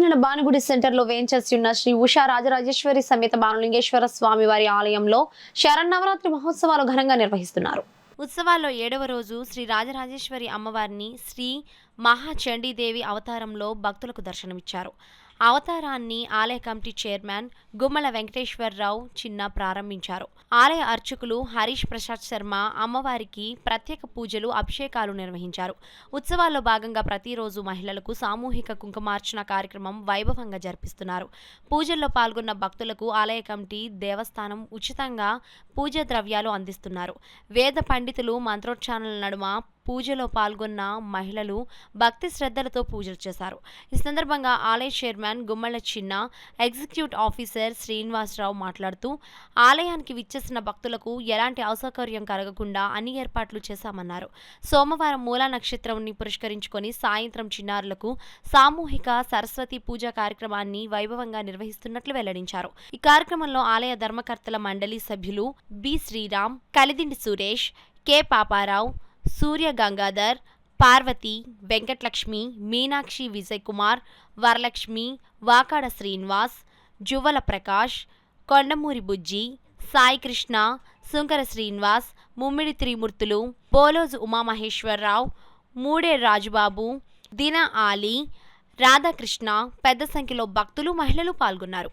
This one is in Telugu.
పట్టణ బానుగుడి సెంటర్లో వేంచేసి ఉన్న శ్రీ ఉషా రాజరాజేశ్వరి సమేత బానులింగేశ్వర స్వామి వారి ఆలయంలో శరన్నవరాత్రి మహోత్సవాలు ఘనంగా నిర్వహిస్తున్నారు. ఉత్సవాల్లో 7వ రోజు శ్రీ రాజరాజేశ్వరి అమ్మవారిని శ్రీ మహాచండీదేవి అవతారంలో భక్తులకు దర్శనమిచ్చారు. అవతారాన్ని ఆలయ కమిటీ చైర్మన్ గుమ్మల వెంకటేశ్వరరావు చిన్న ప్రారంభించారు. ఆలయ అర్చకులు హరీష్ ప్రసాద్ శర్మ అమ్మవారికి ప్రత్యేక పూజలు, అభిషేకాలు నిర్వహించారు. ఉత్సవాల్లో భాగంగా ప్రతిరోజు మహిళలకు సామూహిక కుంకుమార్చన కార్యక్రమం వైభవంగా జరిపిస్తున్నారు. పూజల్లో పాల్గొన్న భక్తులకు ఆలయ కమిటీ, దేవస్థానం ఉచితంగా పూజా ద్రవ్యాలు అందిస్తున్నారు. వేద పండితులు మంత్రోచ్చారణల నడుమ పూజలో పాల్గొన్న మహిళలు భక్తి శ్రద్ధలతో పూజలు చేశారు. ఈ సందర్భంగా ఆలయ చైర్మన్ గుమ్మల చిన్న, ఎగ్జిక్యూటివ్ ఆఫీసర్ శ్రీనివాసరావు మాట్లాడుతూ ఆలయానికి విచ్చేసిన భక్తులకు ఎలాంటి అసౌకర్యం కలగకుండా అన్ని ఏర్పాట్లు చేశామన్నారు. సోమవారం మూలా నక్షత్రంని పురస్కరించుకొని సాయంత్రం చిన్నారులకు సామూహిక సరస్వతి పూజా కార్యక్రమాన్ని వైభవంగా నిర్వహిస్తున్నట్లు వెల్లడించారు. ఈ కార్యక్రమంలో ఆలయ ధర్మకర్తల మండలి సభ్యులు బి శ్రీరామ్, కలిదిండి సురేష్, కె పాపారావు, సూర్య గంగాధర్, పార్వతి, వెంకటలక్ష్మి, మీనాక్షి, విజయ్ కుమార్, వరలక్ష్మి, వాకాడ శ్రీనివాస్, జువ్వల ప్రకాష్, కొండమూరి బుజ్జి, సాయి కృష్ణ, సుంకర శ్రీనివాస్, ముమ్మిడి త్రిమూర్తులు, బోలోజు ఉమామహేశ్వరరావు, మూడే రాజుబాబు, దిన ఆలీ, రాధాకృష్ణ పెద్ద సంఖ్యలో భక్తులు, మహిళలు పాల్గొన్నారు.